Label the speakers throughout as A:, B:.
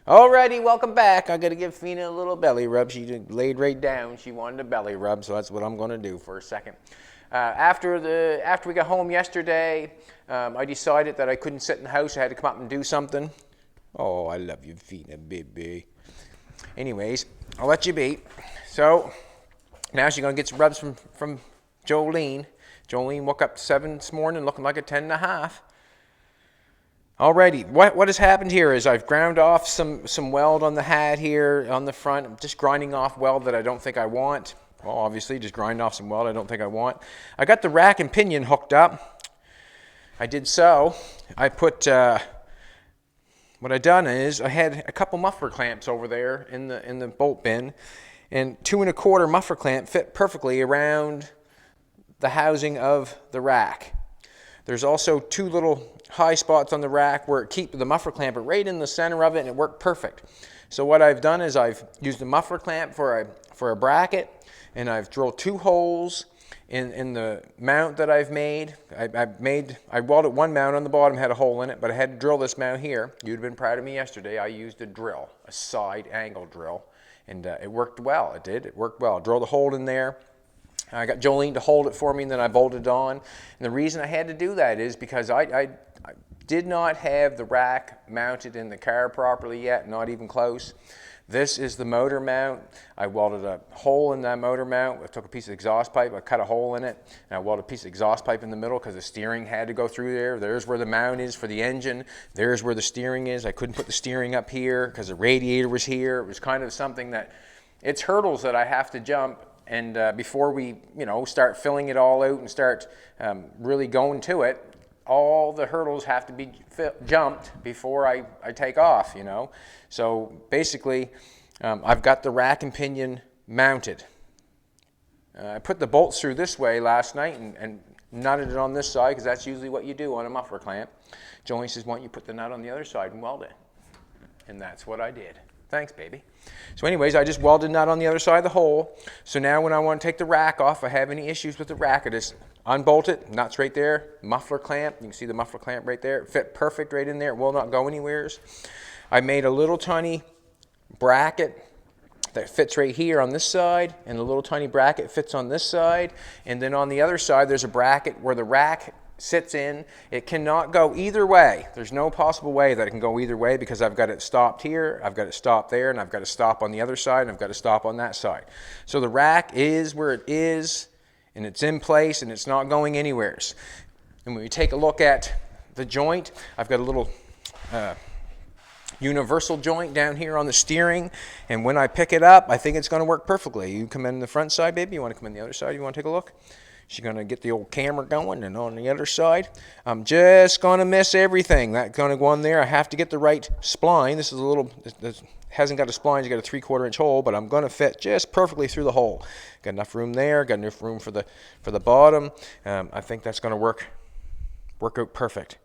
A: Alrighty, welcome back. I gotta give Fina a little belly rub. She laid right down. She wanted a belly rub, so that's what I'm gonna do for a second. After we got home yesterday, I decided that I couldn't sit in the house. I had to come up and do something. Oh, I love you, Fina, baby. Anyways, I'll let you be. So now she's gonna get some rubs from Jolene. Jolene woke up 7 this morning looking like a 10 and a half. Alrighty, what has happened here is I've ground off some weld on the hat here on the front. I'm just grinding off weld that I don't think I want. Well, obviously, just grind off some weld I don't think I want. I got the rack and pinion hooked up. I did so. I put, what I done is I had a couple muffler clamps over there in the bolt bin, and 2 1/4 muffler clamp fit perfectly around the housing of the rack. There's also 2 little high spots on the rack where it keeps the muffler clamp right in the center of it, and it worked perfect. So what I've done is I've used a muffler clamp for a bracket, and I've drilled 2 holes in the mount that I've made. I welded one mount on the bottom, had a hole in it, but I had to drill this mount here. You'd have been proud of me yesterday. I used a drill, a side angle drill, and it worked well. It did. It worked well. I drilled a hole in there. I got Jolene to hold it for me, and then I bolted on. And the reason I had to do that is because I did not have the rack mounted in the car properly yet, not even close. This is the motor mount. I welded a hole in that motor mount. I took a piece of exhaust pipe, I cut a hole in it, and I welded a piece of exhaust pipe in the middle because the steering had to go through there. There's where the mount is for the engine. There's where the steering is. I couldn't put the steering up here because the radiator was here. It was kind of something that, it's hurdles that I have to jump. And before we, start filling it all out and start really going to it, all the hurdles have to be jumped before I take off, So basically, I've got the rack and pinion mounted. I put the bolts through this way last night and nutted it on this side because that's usually what you do on a muffler clamp. Jolene says, why don't you put the nut on the other side and weld it? And that's what I did. Thanks, baby. So anyways, I just welded a nut on the other side of the hole. So now when I want to take the rack off, if I have any issues with the rack, I just unbolt it, nuts right there, muffler clamp. You can see the muffler clamp right there. It fit perfect right in there. It will not go anywhere. I made a little tiny bracket that fits right here on this side, and a little tiny bracket fits on this side. And then on the other side, there's a bracket where the rack sits in. It cannot go either way. There's no possible way that it can go either way because I've got it stopped here, I've got it stopped there, and I've got to stop on the other side, and I've got to stop on that side. So the rack is where it is, and it's in place, and it's not going anywhere. And when we take a look at the joint, I've got a little universal joint down here on the steering, and when I pick it up, I think it's going to work perfectly. You come in the front side, baby. You want to come in the other side? You want to take a look? She's going to get the old camera going, and on the other side, I'm just going to miss everything. That's going to go on there. I have to get the right spline. This is a little, this hasn't got a spline. It's got a 3/4 inch hole, but I'm going to fit just perfectly through the hole. Got enough room there. Got enough room for the bottom. I think that's going to work out perfect.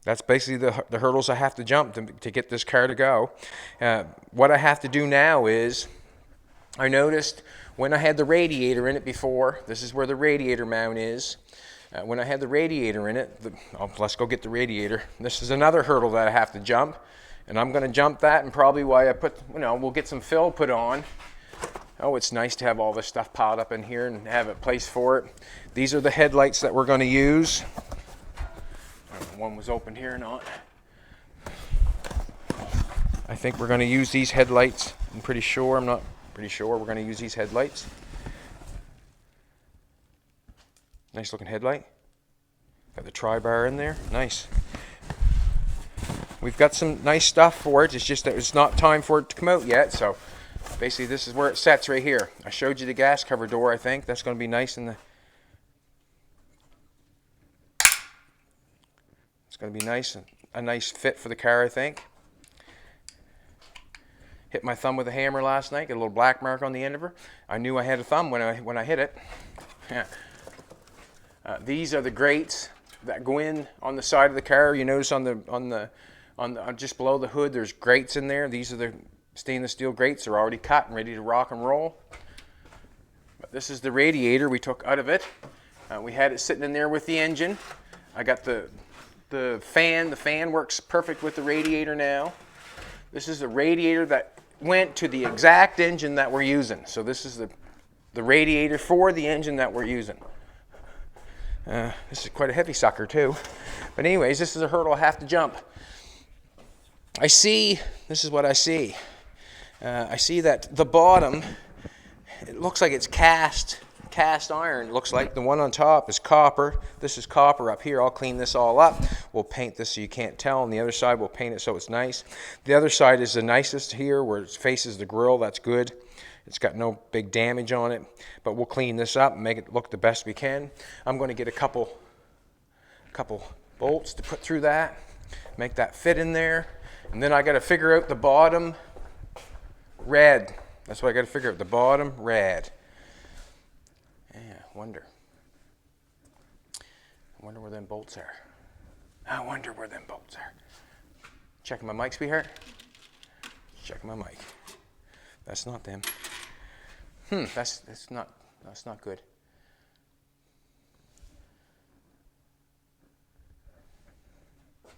A: That's basically the hurdles I have to jump to get this car to go. What I have to do now is, I noticed when I had the radiator in it before, this is where the radiator mount is. When I had the radiator in it, let's go get the radiator. This is another hurdle that I have to jump, and I'm going to jump that, and probably why I put, we'll get some fill put on. Oh, it's nice to have all this stuff piled up in here and have a place for it. These are the headlights that we're going to use. I don't know if one was open here or not. I think we're going to use these headlights. I'm pretty sure. I'm not pretty sure we're going to use these headlights. Nice looking headlight. Got the tri-bar in there. Nice. We've got some nice stuff for it. It's just that it's not time for it to come out yet. So basically this is where it sets right here. I showed you the gas cover door, I think. That's going to be nice in the... It's going to be nice, a nice fit for the car, I think. Hit my thumb with a hammer last night. Got a little black mark on the end of her. I knew I had a thumb when I hit it. Yeah. These are the grates that go in on the side of the car. You notice on just below the hood, there's grates in there. These are the stainless steel grates. They're already cut and ready to rock and roll. But this is the radiator we took out of it. We had it sitting in there with the engine. I got the fan. The fan works perfect with the radiator now. This is the radiator that went to the exact engine that we're using. So this is the radiator for the engine that we're using. This is quite a heavy sucker too. But anyways, this is a hurdle I have to jump. This is what I see. I see that the bottom, it looks like it's cast iron. It looks like the one on top is copper. This is copper up here. I'll clean this all up. We'll paint this so you can't tell. On the other side, we'll paint it so it's nice. The other side is the nicest here where it faces the grill. That's good. It's got no big damage on it. But we'll clean this up and make it look the best we can. I'm going to get a couple bolts to put through that, make that fit in there. And then I got to figure out the bottom red. That's what I got to figure out, the bottom red. I wonder where them bolts are. I wonder where them bolts are. Checking my mic, sweetheart. Checking my mic. That's not them. That's not good.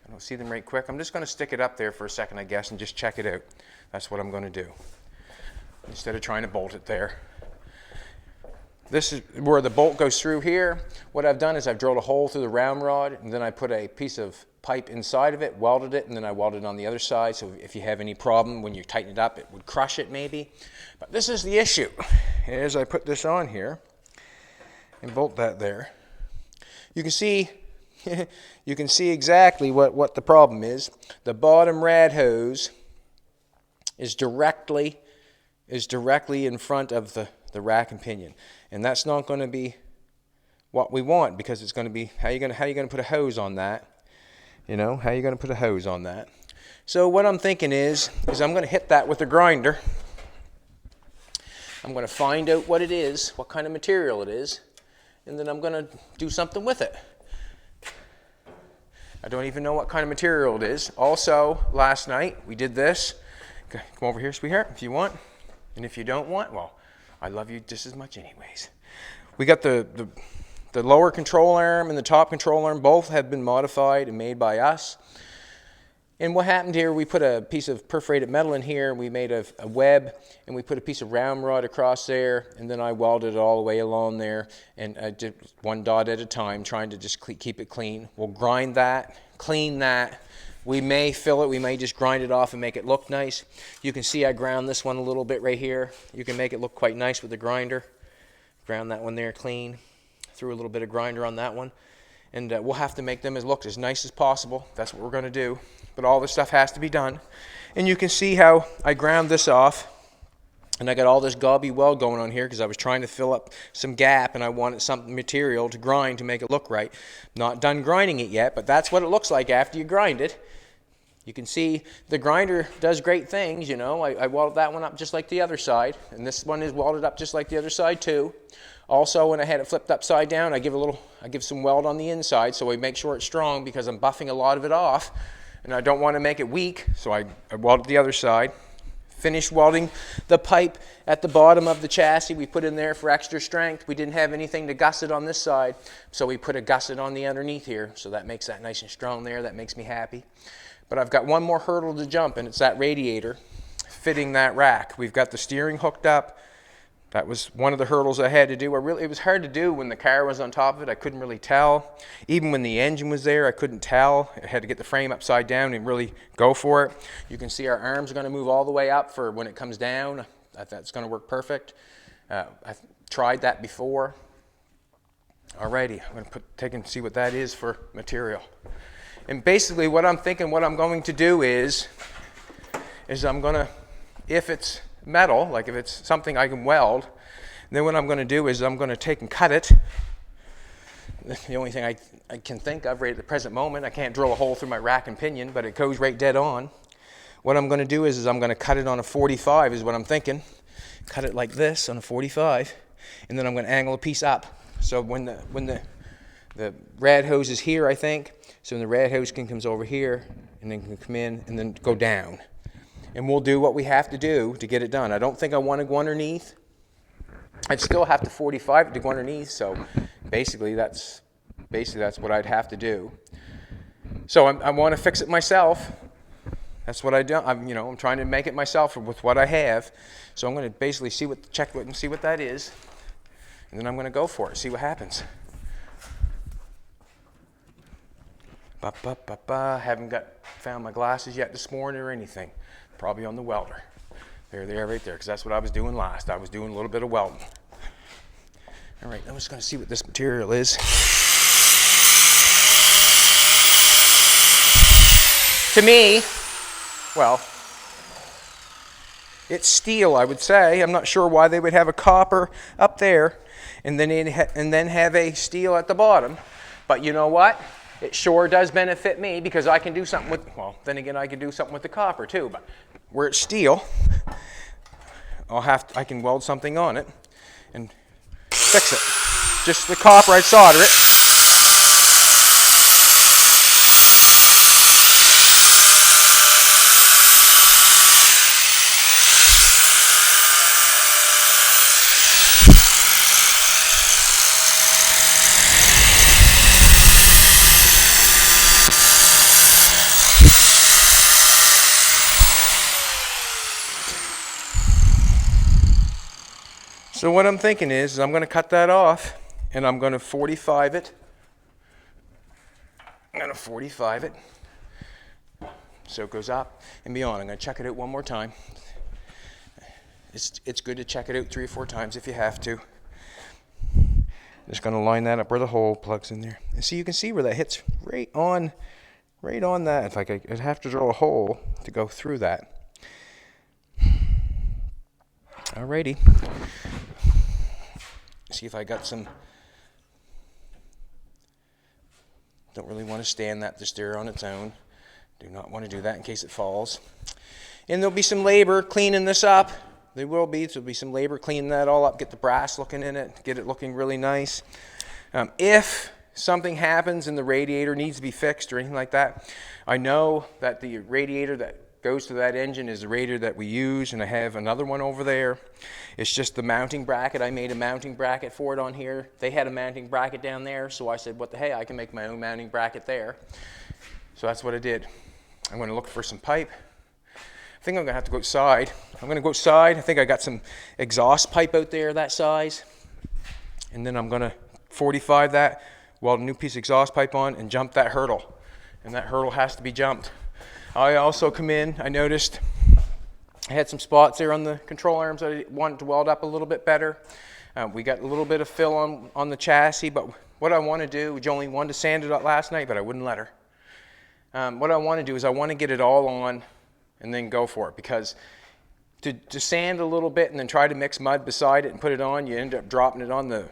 A: I don't see them right quick. I'm just going to stick it up there for a second, I guess, and just check it out. That's what I'm going to do, instead of trying to bolt it there. This is where the bolt goes through here. What I've done is I've drilled a hole through the round rod, and then I put a piece of pipe inside of it, welded it, and then I welded it on the other side, so if you have any problem when you tighten it up, it would crush it maybe. But this is the issue. As I put this on here and bolt that there, you can see exactly what the problem is. The bottom rad hose is directly in front of the rack and pinion, and that's not going to be what we want, because it's going to be how you going to put a hose on that. You know, how are you going to put a hose on that? So what I'm thinking is I'm going to hit that with a grinder. I'm going to find out what it is, what kind of material it is, and then I'm going to do something with it. I don't even know what kind of material it is. Also, last night we did this. Okay, come over here, sweetheart, if you want. And if you don't want, well, I love you just as much anyways. We got the lower control arm and the top control arm, both have been modified and made by us. And what happened here, we put a piece of perforated metal in here, we made a web, and we put a piece of round rod across there, and then I welded it all the way along there, and I did one dot at a time, trying to just keep it clean. We'll grind that, clean that. We may fill it, we may just grind it off and make it look nice. You can see I ground this one a little bit right here. You can make it look quite nice with the grinder. Ground that one there clean. Threw a little bit of grinder on that one. And we'll have to make them look as nice as possible. That's what we're going to do. But all this stuff has to be done. And you can see how I ground this off. And I got all this gobby weld going on here because I was trying to fill up some gap and I wanted some material to grind to make it look right. Not done grinding it yet, but that's what it looks like after you grind it. You can see the grinder does great things, you know. I welded that one up just like the other side. And this one is welded up just like the other side too. Also, when I had it flipped upside down, I give some weld on the inside so I make sure it's strong because I'm buffing a lot of it off. And I don't want to make it weak, so I welded the other side. Finished welding the pipe at the bottom of the chassis. We put in there for extra strength. We didn't have anything to gusset on this side, so we put a gusset on the underneath here. So that makes that nice and strong there. That makes me happy. But I've got one more hurdle to jump, and it's that radiator fitting that rack. We've got the steering hooked up. That was one of the hurdles I had to do. It was hard to do when the car was on top of it. I couldn't really tell. Even when the engine was there, I couldn't tell. I had to get the frame upside down and really go for it. You can see our arms are going to move all the way up for when it comes down. That's going to work perfect. I've tried that before. Alrighty, I'm going to take and see what that is for material. And basically what I'm thinking, what I'm going to do is I'm going to, if it's metal, like if it's something I can weld, then what I'm going to do is I'm going to take and cut it. The only thing I can think of right at the present moment, I can't drill a hole through my rack and pinion, but it goes right dead on. What I'm going to do is I'm going to cut it on a 45 is what I'm thinking. Cut it like this on a 45, and then I'm going to angle a piece up. So when the rad hose is here, I think, so when the rad hose comes over here, and then can come in and then go down. And we'll do what we have to do to get it done. I don't think I want to go underneath. I'd still have to 45 to go underneath, so basically that's what I'd have to do. So I want to fix it myself. That's what I do. I'm trying to make it myself with what I have. So I'm going to basically check it and see what that is. And then I'm going to go for it, see what happens. Haven't found my glasses yet this morning or anything. Probably on the welder. There they are right there, because that's what I was doing last. I was doing a little bit of welding. All right, I'm just going to see what this material is. To me, well, it's steel, I would say. I'm not sure why they would have a copper up there and then have a steel at the bottom. But you know what? It sure does benefit me, because I can do something with, well, then again, I can do something with the copper too. But where it's steel, I can weld something on it and fix it. Just the copper, I solder it. So what I'm thinking is I'm going to cut that off, and I'm going to 45 it. I'm going to 45 it so it goes up and beyond. I'm going to check it out one more time. It's good to check it out 3 or 4 times if you have to. Just going to line that up where the hole plugs in there. And see, you can see where that hits right on that. If I'd have to drill a hole to go through that. Alrighty. See if I got some. Don't really want to stand that just there on its own. Do not want to do that in case it falls. And there'll be some labor cleaning this up. There'll be some labor cleaning that all up, get the brass looking in it, get it looking really nice. If something happens and the radiator needs to be fixed or anything like that, I know that the radiator that goes to that engine is the radiator that we use, and I have another one over there. It's just the mounting bracket. I made a mounting bracket for it on here. They had a mounting bracket down there, so I said, what the hey, I can make my own mounting bracket there. So that's what I did. I'm going to look for some pipe. I think I'm going to have to go outside. I'm going to go outside. I think I got some exhaust pipe out there that size. And then I'm going to 45 that, weld a new piece of exhaust pipe on, and jump that hurdle. And that hurdle has to be jumped. I also come in, I noticed I had some spots there on the control arms that I wanted to weld up a little bit better. We got a little bit of fill on the chassis, but what I want to do, Jolene wanted to sand it up last night, but I wouldn't let her. What I want to do is I want to get it all on and then go for it, because to sand a little bit and then try to mix mud beside it and put it on, you end up dropping it on the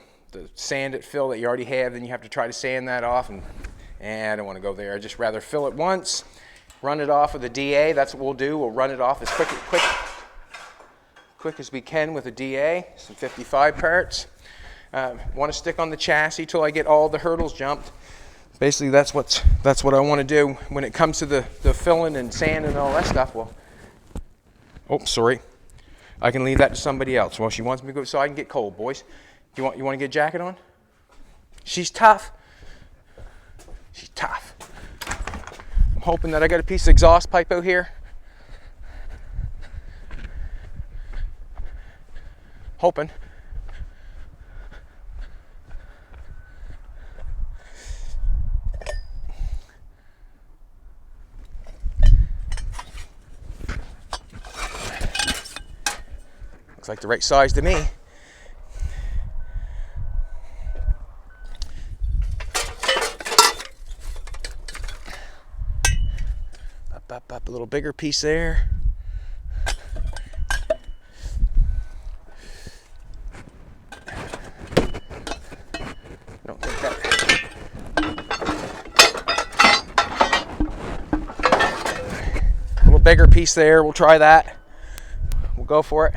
A: sanded fill that you already have, then you have to try to sand that off, and I don't want to go there. I'd just rather fill it once, run it off with a DA. That's what we'll do. We'll run it off as quick as we can with a DA, some 55 parts. Want to stick on the chassis till I get all the hurdles jumped. Basically, that's what I want to do when it comes to the filling and sand and all that stuff. Well, oh, sorry, I can leave that to somebody else. Well, she wants me to go so I can get cold, boys. You want to get a jacket on? She's tough. She's tough. I'm hoping that I got a piece of exhaust pipe out here. Hoping. Looks like the right size to me. Up a little bigger piece there. Don't think that. A little bigger piece there. We'll try that. We'll go for it.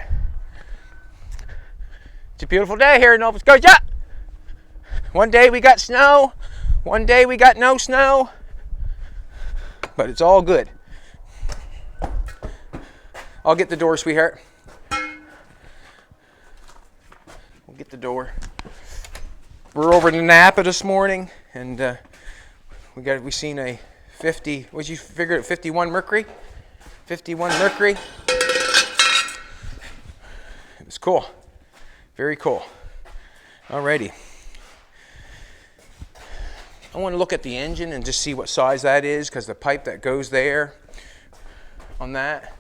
A: It's a beautiful day here in Nova Scotia. One day we got snow. One day we got no snow. But it's all good. I'll get the door, sweetheart. We'll get the door. We're over to Napa this morning, and we seen a 50. What you figure at 51 mercury? 51 Mercury. It's cool. Very cool. Alrighty. I want to look at the engine and just see what size that is, because the pipe that goes there on that.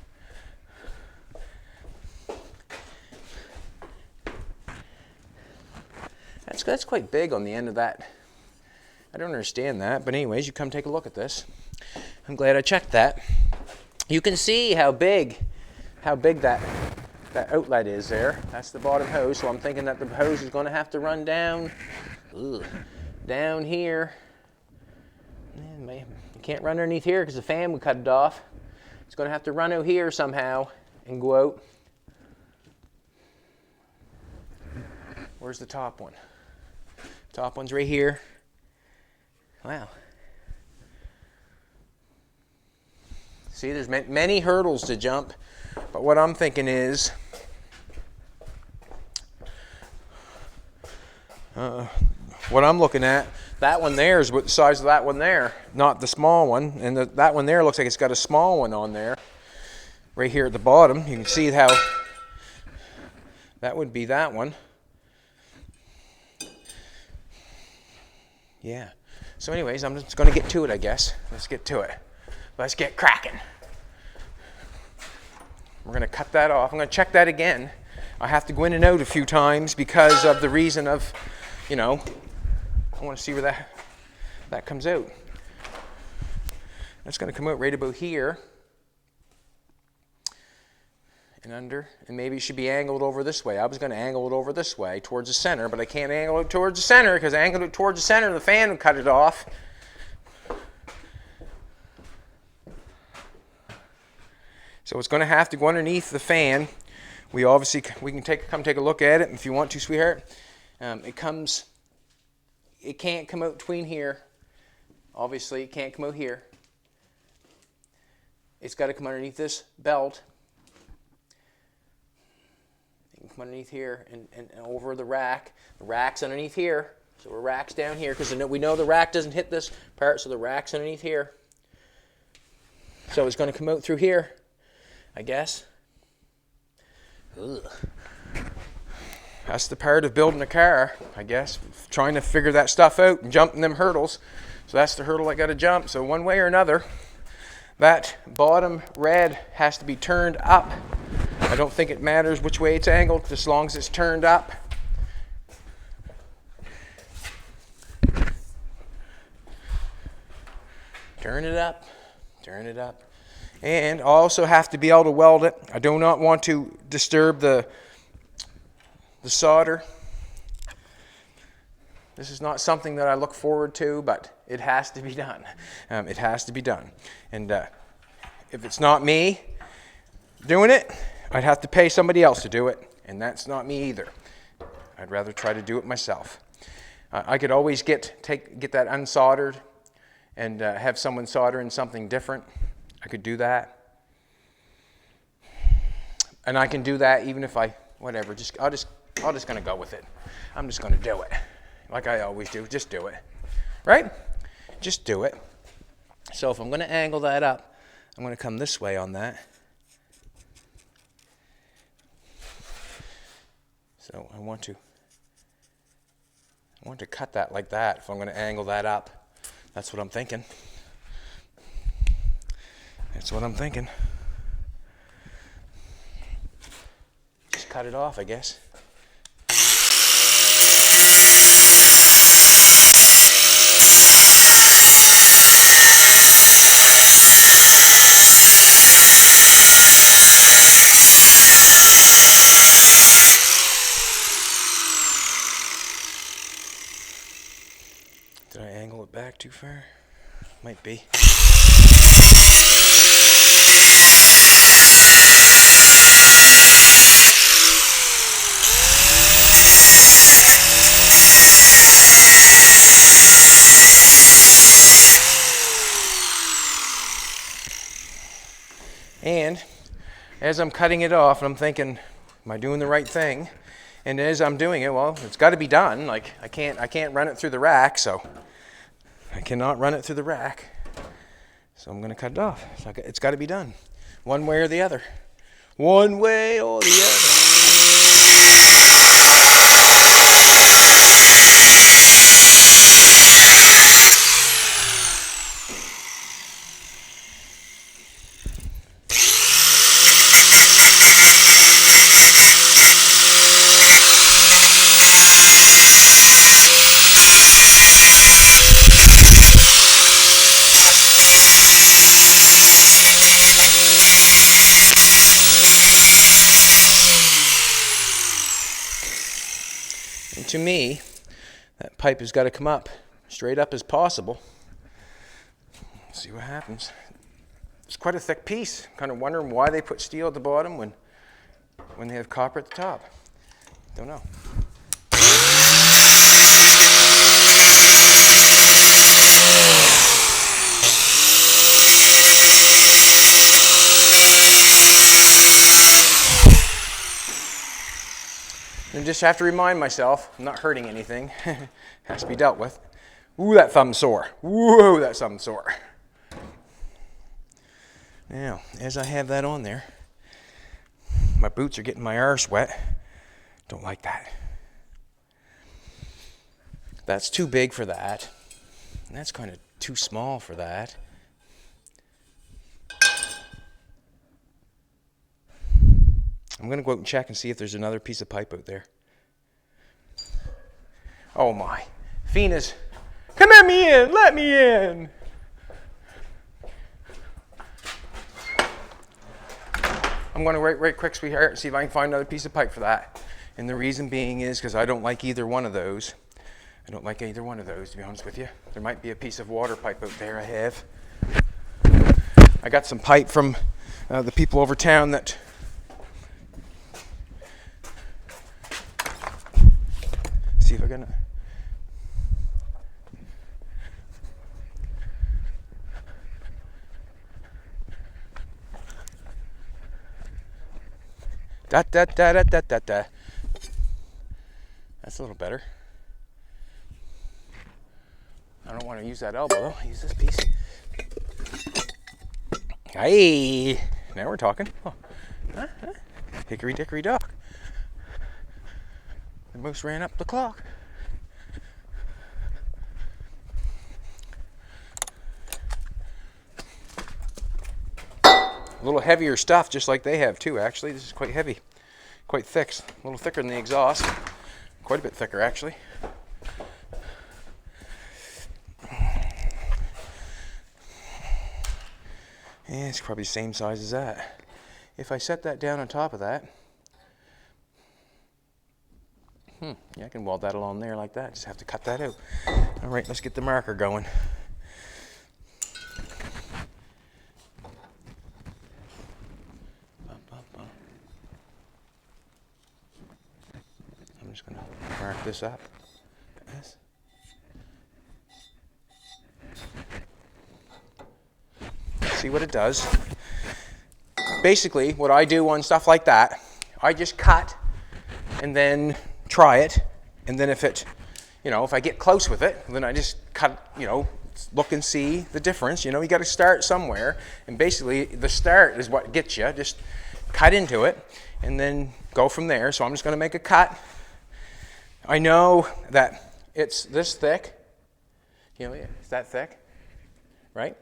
A: That's quite big on the end of that. I don't understand that, but anyways, you come take a look at this. I'm glad I checked that. You can see how big that outlet is there. That's the bottom hose, so I'm thinking that the hose is going to have to run down, down here. You can't run underneath here because the fan would cut it off. It's going to have to run out here somehow and go out. Where's the top one? Top one's right here. Wow. See, there's many hurdles to jump, but what I'm thinking is, what I'm looking at, that one there is what the size of that one there, not the small one, and that one there looks like it's got a small one on there. Right here at the bottom, you can see how that would be that one. Yeah. So anyways, I'm just going to get to it, I guess. Let's get to it. Let's get cracking. We're going to cut that off. I'm going to check that again. I have to go in and out a few times because of the reason of, you know, I want to see where that comes out. That's going to come out right about here and under, and maybe it should be angled over this way. I was going to angle it over this way towards the center, but I can't angle it towards the center because I angled it towards the center, the fan would cut it off. So it's going to have to go underneath the fan. We can come take a look at it if you want to, sweetheart. It can't come out between here. Obviously, it can't come out here. It's got to come underneath this belt. It can come underneath here and over the rack. The rack's underneath here. So the rack's down here because we know the rack doesn't hit this part, so the rack's underneath here. So it's going to come out through here, I guess. Ugh. That's the part of building a car, I guess, trying to figure that stuff out and jumping them hurdles. So that's the hurdle I got to jump. So one way or another, that bottom red has to be turned up. I don't think it matters which way it's angled, as long as it's turned up. Turn it up, turn it up. And I also have to be able to weld it. I do not want to disturb the solder. This is not something that I look forward to, but it has to be done. It has to be done. And if it's not me doing it, I'd have to pay somebody else to do it, and that's not me either. I'd rather try to do it myself. I could always get that unsoldered and have someone solder in something different. I could do that. And I can do that even if whatever, I'm just going to go with it. I'm just going to do it. Like I always do, just do it. Right? Just do it. So if I'm going to angle that up, I'm going to come this way on that. So I want to cut that like that if I'm going to angle that up. That's what I'm thinking. That's what I'm thinking. Just cut it off, I guess. Did I angle it back too far? Might be. And as I'm cutting it off, I'm thinking, am I doing the right thing? And as I'm doing it, well, it's got to be done. Like I can't run it through the rack, so I cannot run it through the rack. So I'm going to cut it off. So it's got to be done. One way or the other. One way or the other. And to me, that pipe has got to come up straight up as possible. Let's see what happens. It's quite a thick piece. Kind of wondering why they put steel at the bottom when they have copper at the top. Don't know. And just have to remind myself, I'm not hurting anything. Has to be dealt with. Ooh, that thumb's sore. Whoa, that thumb's sore. Now, as I have that on there, my boots are getting my arse wet. Don't like that. That's too big for that. And that's kind of too small for that. I'm going to go out and check and see if there's another piece of pipe out there. Oh my. Fina's, come let me in, let me in. I'm going to right quick, sweetheart, and see if I can find another piece of pipe for that. And the reason being is because I don't like either one of those. I don't like either one of those, to be honest with you. There might be a piece of water pipe out there I have. I got some pipe from the people over town that see if I can. Da da da da da da da. That's a little better. I don't want to use that elbow though. Use this piece. Hey, now we're talking. Oh. Hickory dickory dock. The moose ran up the clock. A little heavier stuff, just like they have too, actually. This is quite heavy, quite thick, a little thicker than the exhaust. Quite a bit thicker, actually. Yeah, it's probably the same size as that. If I set that down on top of that, yeah, I can weld that along there like that. Just have to cut that out. All right, let's get the marker going. I'm just going to mark this up. This. See what it does. Basically, what I do on stuff like that, I just cut and then try it, and then if it, if I get close with it, then I just cut, look and see the difference. You got to start somewhere, and basically the start is what gets you. Just cut into it and then go from there. So I'm just going to make a cut. I know that it's this thick. It's that thick, right?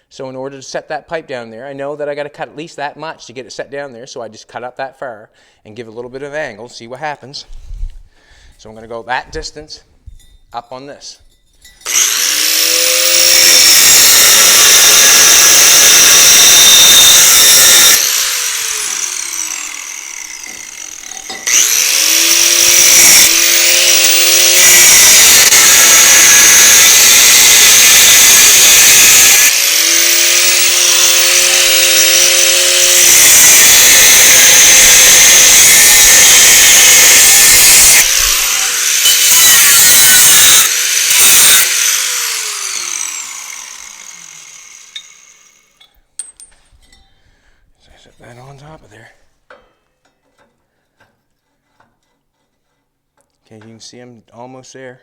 A: So in order to set that pipe down there, I know that I got to cut at least that much to get it set down there. So I just cut up that far and give it a little bit of angle, see what happens. So I'm going to go that distance up on this. Set that on top of there. Okay, you can see I'm almost there.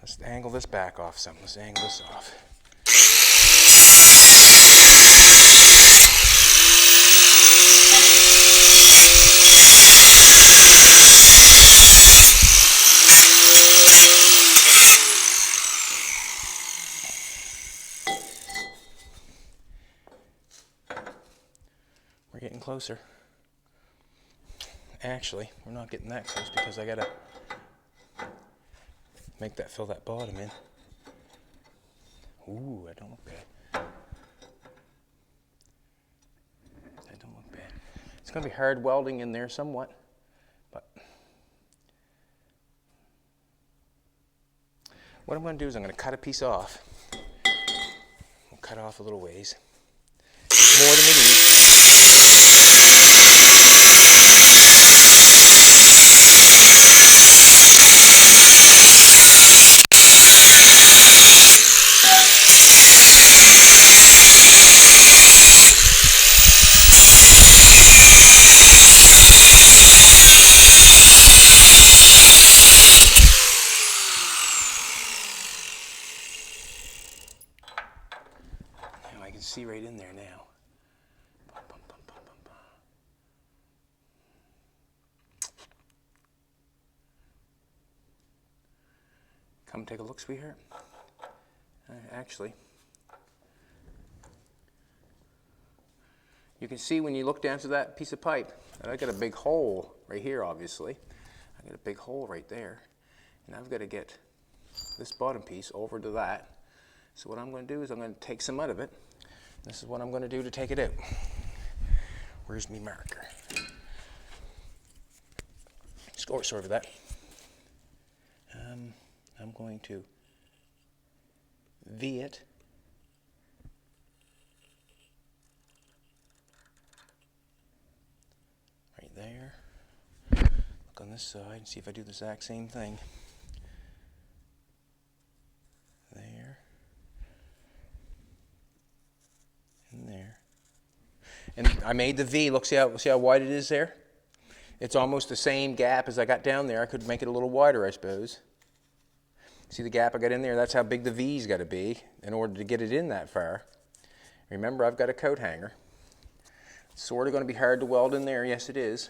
A: Let's angle this back off some. Let's angle this off. We're getting closer. Actually, we're not getting that close because I gotta make that fill that bottom in. Ooh, that don't look bad. That don't look bad. It's gonna be hard welding in there somewhat, but what I'm gonna do is I'm gonna cut a piece off. We'll cut off a little ways. More than we need. I can see right in there now. Come take a look, sweetheart. Actually, you can see when you look down to that piece of pipe, I got a big hole right here, obviously. I got a big hole right there. And I've got to get this bottom piece over to that. So what I'm going to do is I'm going to take some out of it. This is what I'm going to do to take it out. Where's my marker? Sorry for that. I'm going to V it. Right there. Look on this side and see if I do the exact same thing. There. And there. And I made the V. Look, see how wide it is there? It's almost the same gap as I got down there. I could make it a little wider, I suppose. See the gap I got in there? That's how big the V's got to be in order to get it in that far. Remember, I've got a coat hanger. It's sort of going to be hard to weld in there. Yes, it is.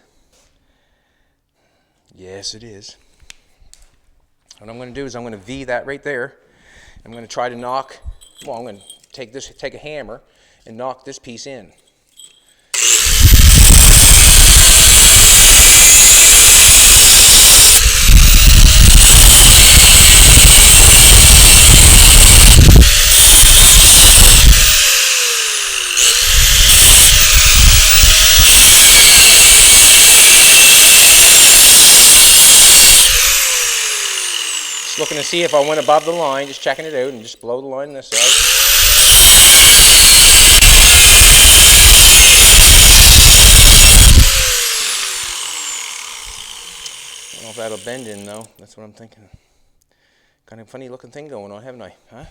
A: Yes, it is. What I'm going to do is I'm going to V that right there. I'm going to try to knock, well, I'm going to take a hammer and knock this piece in. Looking to see if I went above the line, just checking it out, and just blow the line on this side. I don't know if that'll bend in though, that's what I'm thinking. Kind of funny looking thing going on, haven't I? Huh?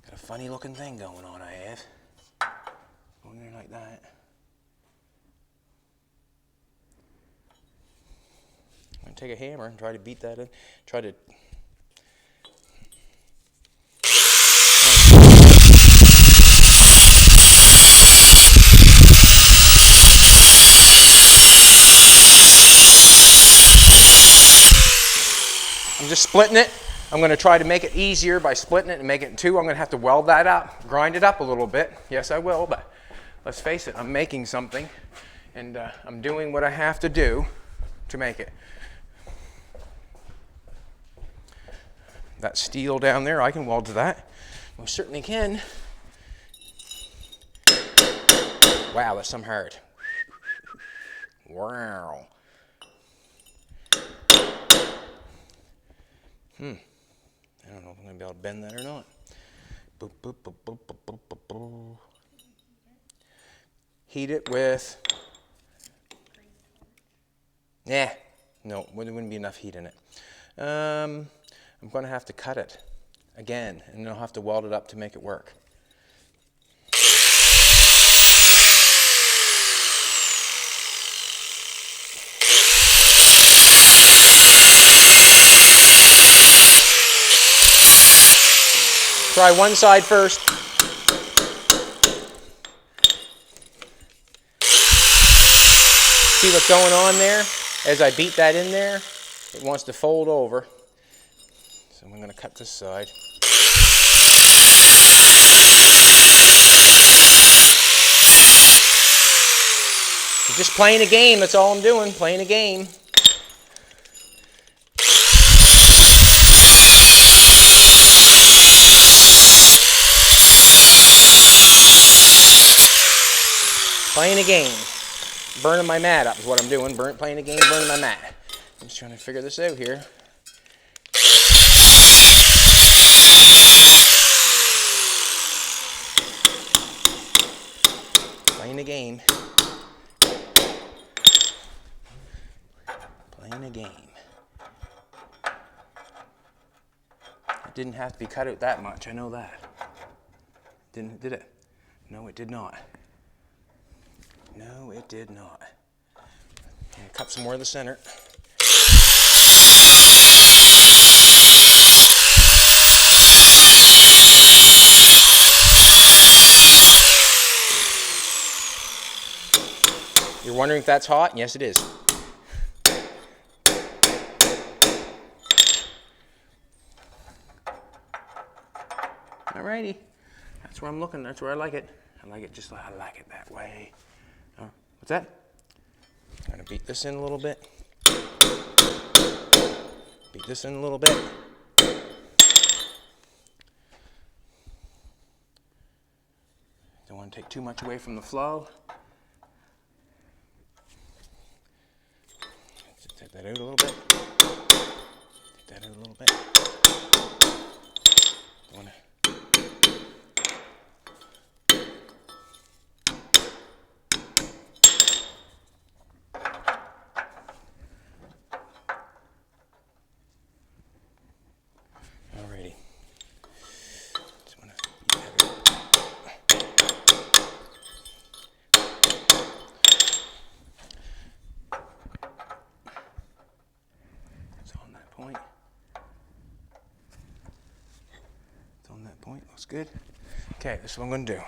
A: Got a funny looking thing going on, I have. Going there like that. I'm going to take a hammer and try to beat that in. Try to... I'm just splitting it. I'm going to try to make it easier by splitting it and make it in two. I'm going to have to weld that up, grind it up a little bit. Yes, I will, but let's face it, I'm making something, and I'm doing what I have to do to make it. That steel down there, I can weld to that. We certainly can. Wow, that's some hard. Wow. I don't know if I'm going to be able to bend that or not. Boop, boop, boop, boop, boop, boop, boop, boop. Heat it with... Yeah, no, there wouldn't be enough heat in it. I'm going to have to cut it again, and then I'll have to weld it up to make it work. Try one side first. See what's going on there? As I beat that in there, it wants to fold over. So I'm going to cut this side. just playing a game. That's all I'm doing. Playing a game. Playing a game. Burning my mat up is what I'm doing. Playing a game, burning my mat. I'm just trying to figure this out here. Playing a game. Playing a game. It didn't have to be cut out that much, I know that. Did it? No, it did not. No, it did not. I'm gonna cut some more of the center. You're wondering if that's hot? Yes, it is. Alrighty. That's where I'm looking. That's where I like it. I like it I like it that way. What's that? I'm gonna beat this in a little bit. Beat this in a little bit. Don't want to take too much away from the flow. Take that out a little bit. Take that out a little bit. Don't want to. Alrighty. Just want to beat that out. Point. It's on that point. Looks good. Okay, this is what I'm going to do.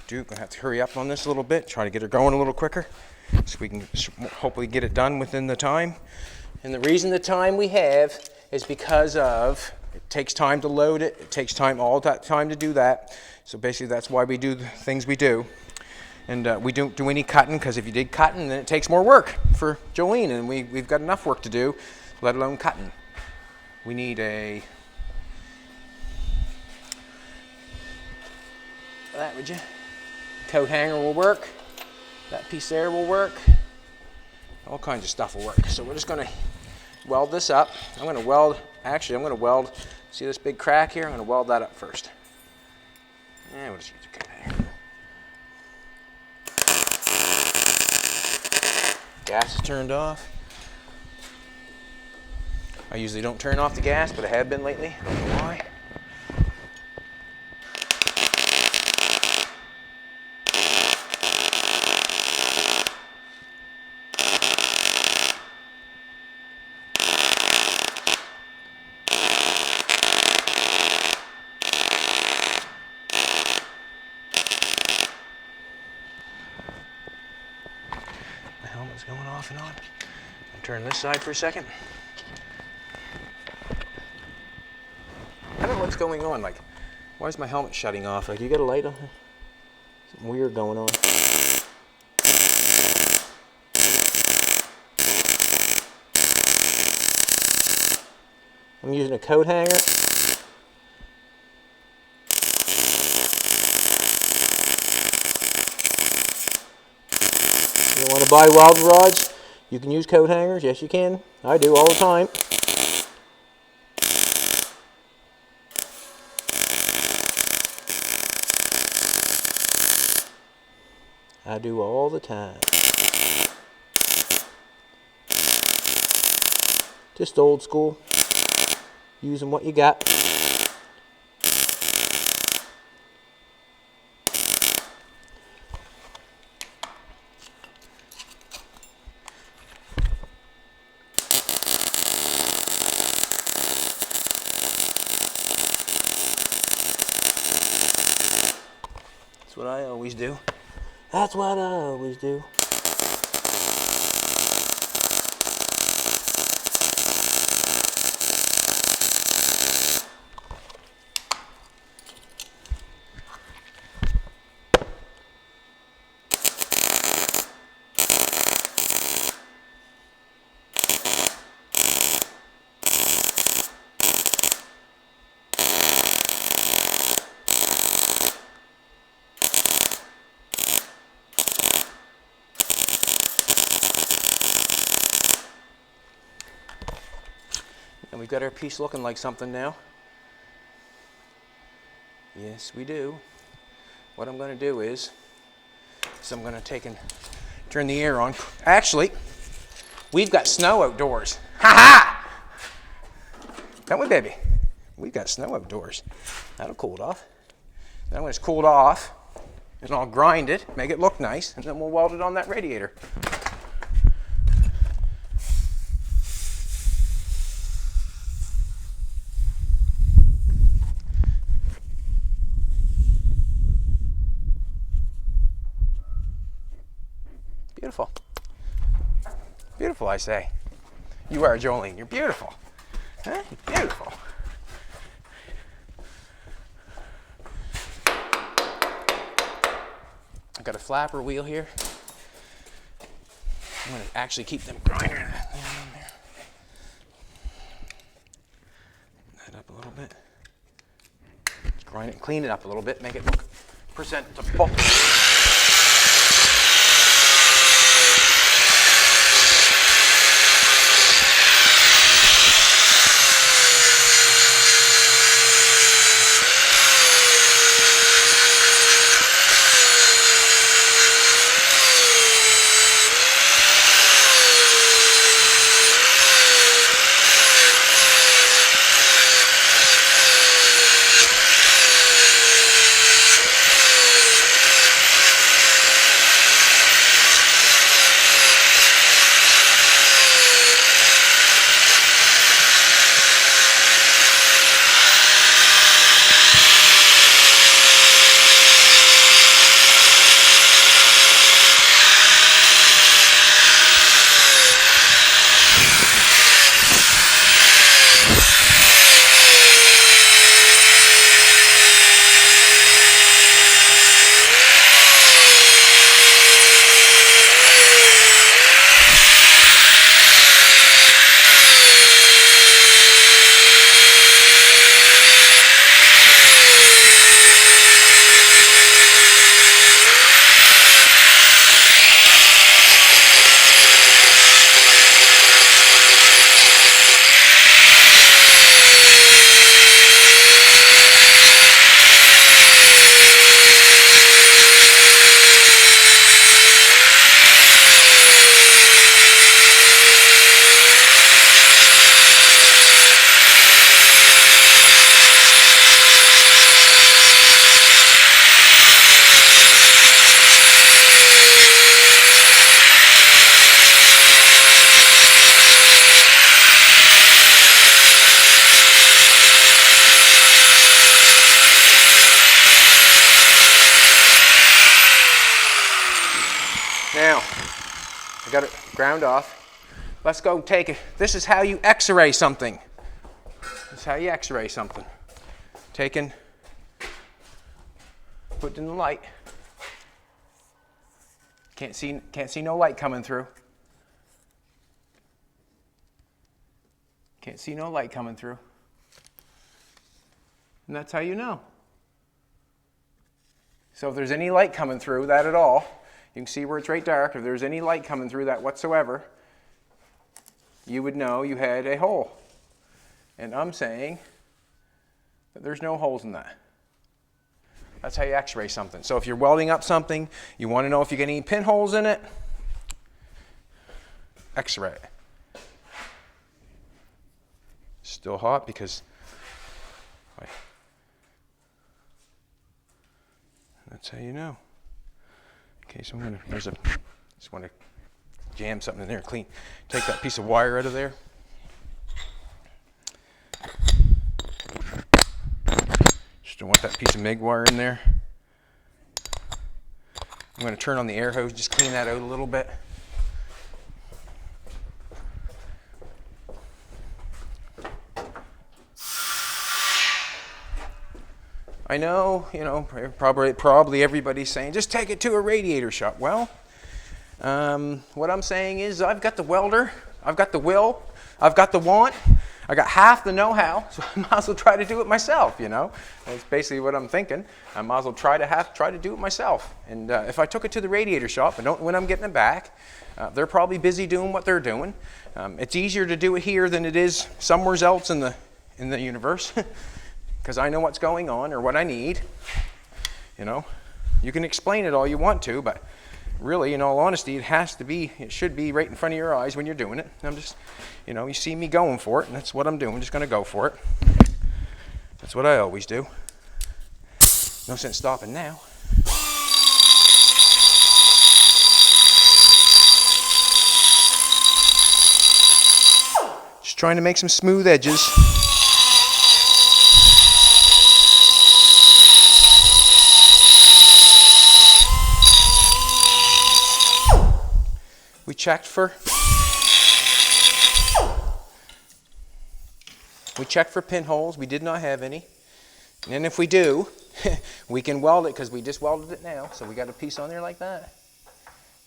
A: Gonna have to hurry up on this a little bit. Try to get her going a little quicker, so we can hopefully get it done within the time. And the reason the time we have is because of it takes time to load it. It takes time, all that time to do that. So basically, that's why we do the things we do. And we don't do any cutting, because if you did cutting, then it takes more work for Jolene, and we've got enough work to do, let alone cutting. We need a, that would you? Coat hanger will work. That piece there will work. All kinds of stuff will work. So we're just going to weld this up. I'm going to weld, see this big crack here? I'm going to weld that up first. And we'll just use a coat hanger. Gas is turned off. I usually don't turn off the gas, but I have been lately. I don't know why. My helmet's going off and on. I'll turn this side for a second. I don't know what's going on. Like, why is my helmet shutting off? Like, you got a light on? Something weird going on. I'm using a coat hanger. You want to buy weld rods? You can use coat hangers. Yes, you can. I do all the time. I do all the time. Just old school. Using what you got. That's what I always do. That's what I always do. we've got our piece looking like something now. Yes, we do. What I'm going to do is I'm going to take and turn the air on. Actually, we've got snow outdoors. Ha ha! Don't we, baby? We've got snow outdoors. That'll cool it off. Then when it's cooled off, and I'll grind it, make it look nice, and then we'll weld it on that radiator. Beautiful. Beautiful, I say. You are, Jolene. You're beautiful. Huh? Beautiful. I've got a flapper wheel here. I'm going to actually keep them grinding that in there. That up a little bit. Just grind it and clean it up a little bit, make it look presentable. Now, I got it ground off. Let's go take it. This is how you X-ray something. This is how you X-ray something. Taken, put it in the light. Can't see no light coming through. Can't see no light coming through. And that's how you know. So if there's any light coming through that at all, you can see where it's right dark. If there's any light coming through that whatsoever, you would know you had a hole. And I'm saying that there's no holes in that. That's how you X-ray something. So if you're welding up something, you want to know if you get any pinholes in it, X-ray it. Still hot because that's how you know. Okay, so just want to jam something in there, clean. Take that piece of wire out of there. Just don't want that piece of MIG wire in there. I'm going to turn on the air hose, just clean that out a little bit. I know, probably everybody's saying, just take it to a radiator shop. Well, what I'm saying is I've got the welder, I've got the will, I've got the want, I got half the know-how, so I might as well try to do it myself, you know. That's basically what I'm thinking. I might as well try to do it myself. And if I took it to the Radiator shop, when I'm getting it back, they're probably busy doing what they're doing. It's easier to do it here than it is somewhere else in the universe, because I know what's going on or what I need. You know, you can explain it all you want to, but really, in all honesty, it should be right in front of your eyes when you're doing it. I'm just, you know, you see me going for it, and that's what I'm doing. I'm just going to go for it. That's what I always do. No sense stopping now. Just trying to make some smooth edges. We checked for pinholes. We did not have any. And then if we do, we can weld it, because we just welded it now. So we got a piece on there like that.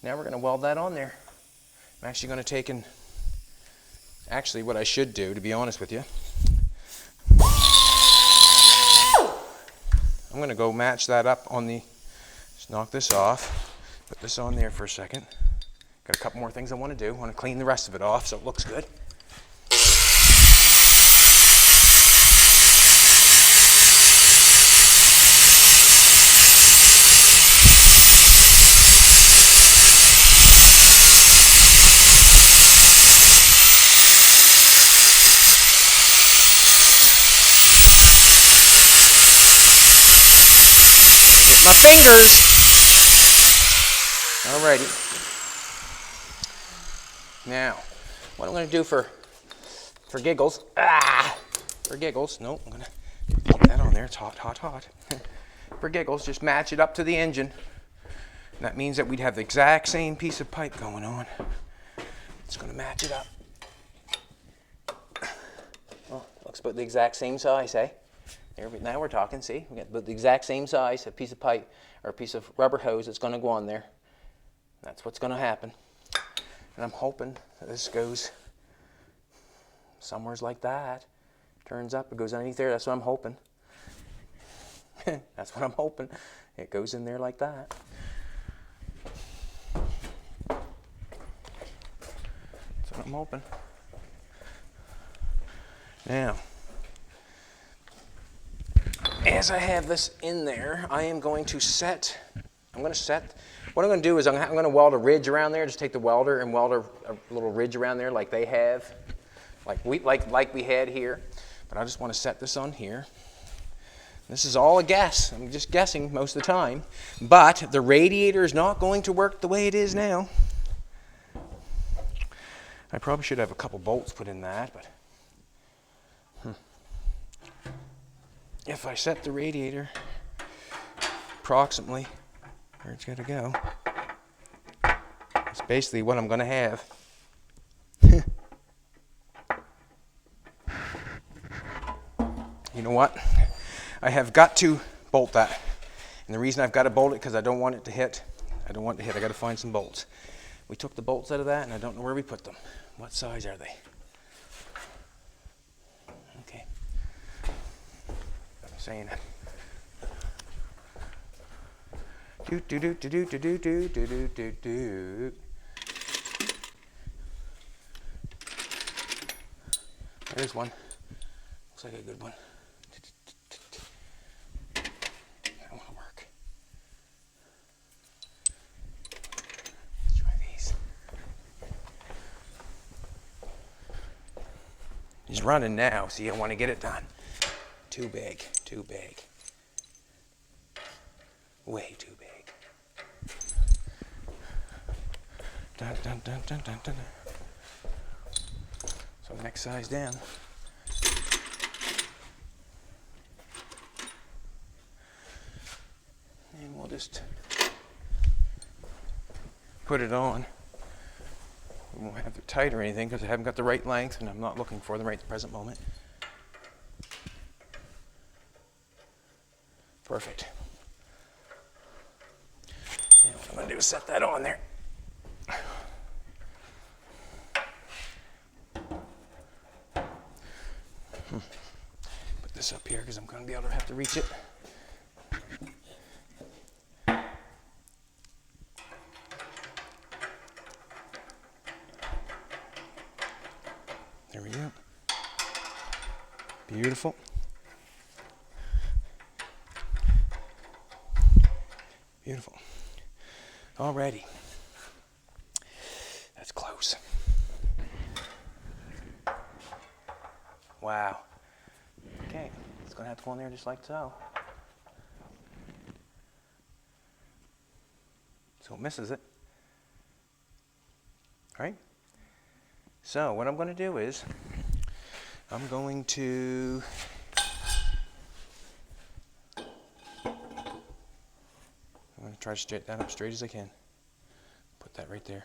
A: Now we're going to weld that on there. I'm actually going to take and, actually what I should do, to be honest with you, I'm going to go match that up on the, just knock this off, put this on there for a second. Got a couple more things I want to do. I want to clean the rest of it off so it looks good. Get my fingers. Alrighty. Now, what I'm going to do for giggles, for giggles, nope, I'm going to put that on there. It's hot, hot, hot. For giggles, just match it up to the engine. And that means that we'd have the exact same piece of pipe going on. Just going to match it up. Well, looks about the exact same size, eh? There, now we're talking, see? We got about the exact same size, a piece of pipe or a piece of rubber hose that's going to go on there. That's what's going to happen. And I'm hoping that this goes somewheres like that. Turns up, it goes underneath there. That's what I'm hoping. That's what I'm hoping. It goes in there like that. That's what I'm hoping. Now, as I have this in there, I am going to set, what I'm going to do is I'm going to weld a ridge around there. Just take the welder and weld a little ridge around there like they have, like we had here. But I just want to set this on here. This is all a guess. I'm just guessing most of the time. But the radiator is not going to work the way it is now. I probably should have a couple bolts put in that, but if I set the radiator approximately where it's got to go, that's basically what I'm going to have. You know what? I have got to bolt that. And the reason I've got to bolt it because I don't want it to hit. I don't want it to hit. I got to find some bolts. We took the bolts out of that and I don't know where we put them. What size are they? Okay. I'm saying it. Do do do do do do do do do do do. There's one. Looks like a good one. That won't work. Let's try these. He's running now. See, I want to get it done. Too big. Too big. Way too big. Dun, dun, dun, dun, dun, dun. So next size down. And we'll just put it on. We won't have it tight or anything because I haven't got the right length and I'm not looking for them right at the present moment. Perfect. And what I'm going to do is set that on there. Put this up here because I'm going to be able to have to reach it. There we go. Beautiful. Beautiful. Alrighty. That's close. Wow. Okay, it's going to have to go in there just like so. So it misses it. All right? So what I'm going to do is, I'm going to try to straighten that up straight as I can. Put that right there.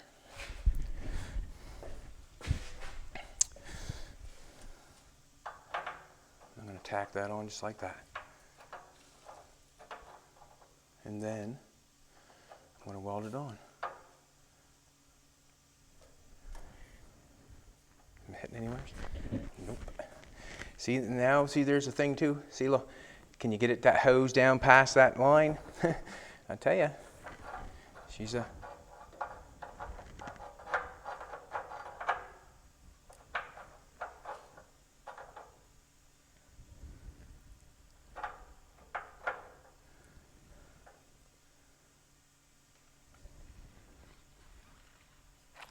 A: I'm going to tack that on just like that. And then I'm going to weld it on. Am I hitting anywhere? Nope. See, now, see, there's a thing too. See, look, can you get that hose down past that line? I tell you, she's a...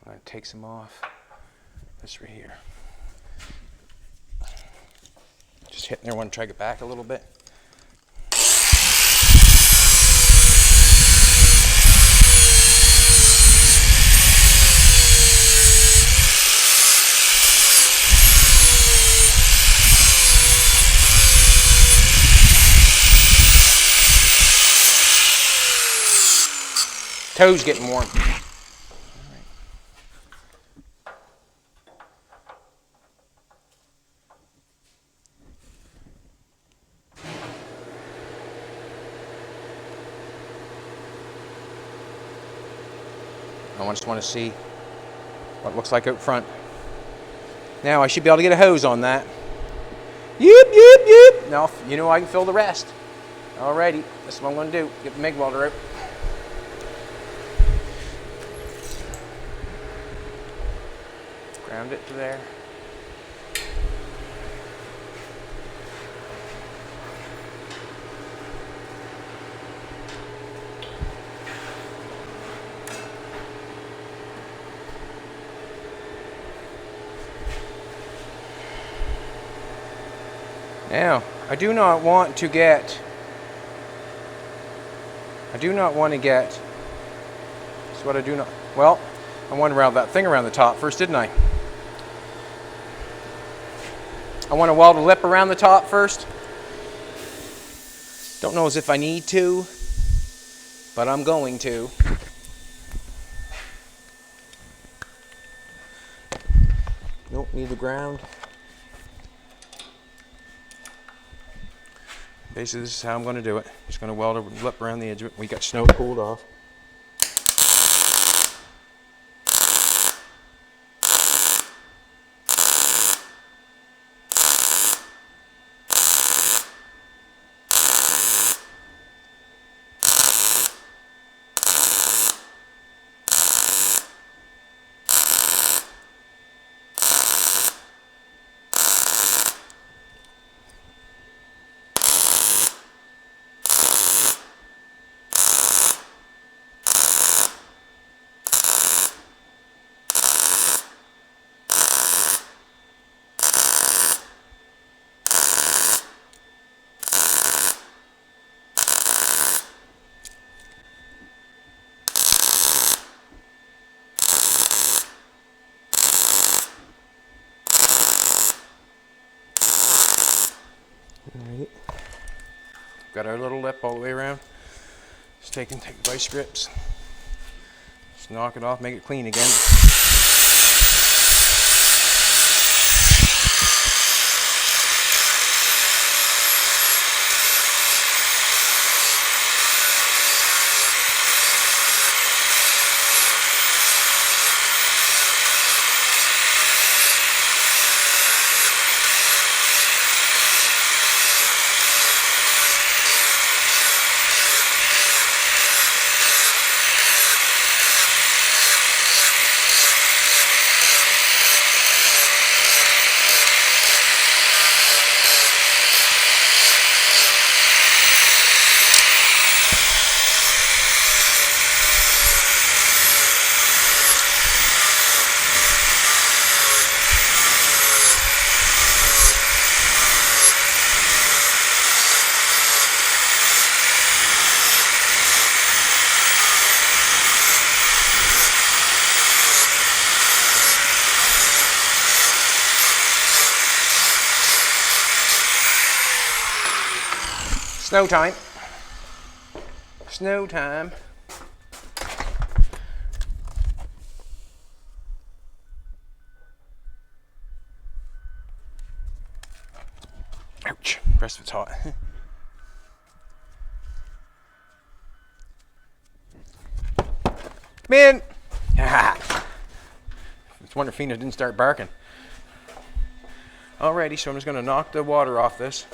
A: I'm going to take some off. This right here. Just hitting there, want to drag it back a little bit. Toes getting warm. I just want to see what it looks like out front. Now I should be able to get a hose on that. Yep, yep, yep. Now, you know I can fill the rest. Alrighty, that's what I'm going to do. Get the MIG welder out. Ground it to there. Now, I do not want to get, that's what I do not, well, I wanted to round that thing around the top first, didn't I? I want to weld a lip around the top first. Don't know as if I need to, but I'm going to. Don't need the ground. Basically, this is how I'm going to do it. Just going to weld a lip around the edge of it. We got snow cooled off. Alright. Got our little lip all the way around. Just take the vice grips. Just knock it off, make it clean again. Snow time. Snow time. Ouch, rest of it's hot. Come in. It's wonder Fina didn't start barking. Alrighty, so I'm just going to knock the water off this.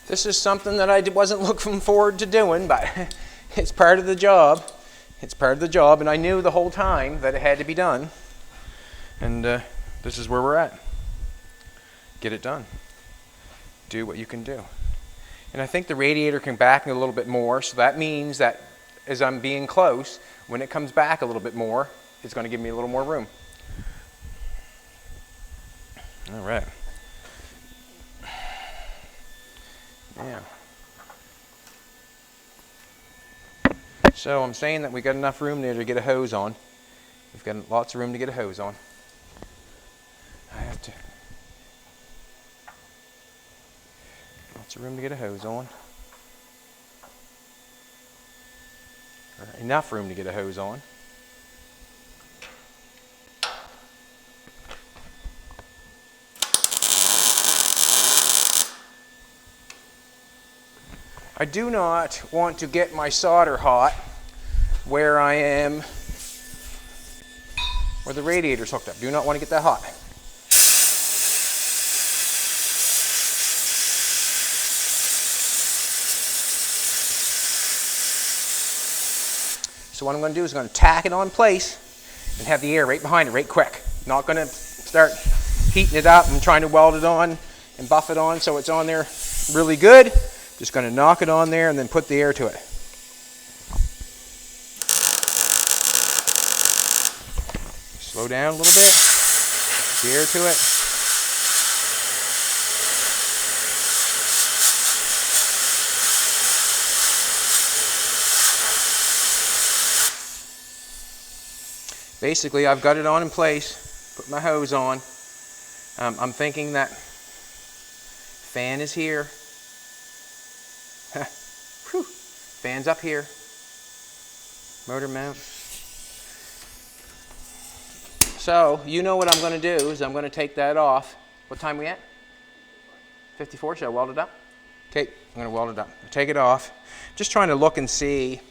A: This is something that I wasn't looking forward to doing, but it's part of the job. It's part of the job, and I knew the whole time that it had to be done. And this is where we're at. Get it done. Do what you can do. And I think the radiator can back a little bit more, so that means that as I'm being close, when it comes back a little bit more, it's going to give me a little more room. All right. Yeah. So I'm saying that we got enough room there to get a hose on. We've got lots of room to get a hose on. I have to. Lots of room to get a hose on. Or enough room to get a hose on. I do not want to get my solder hot where I am, where the radiator's hooked up. Do not want to get that hot. So what I'm going to do is I'm going to tack it on place and have the air right behind it, right quick. Not going to start heating it up and trying to weld it on and buff it on so it's on there really good. Just going to knock it on there and then put the air to it. Slow down a little bit. Put the air to it. Basically, I've got it on in place. Put my hose on. I'm thinking that fan is here. Whew. Fan's up here. Motor mount. So, you know what I'm going to do is I'm going to take that off. What time are we at? 54. Should I weld it up? Okay, I'm going to weld it up. Take it off. Just trying to look and see.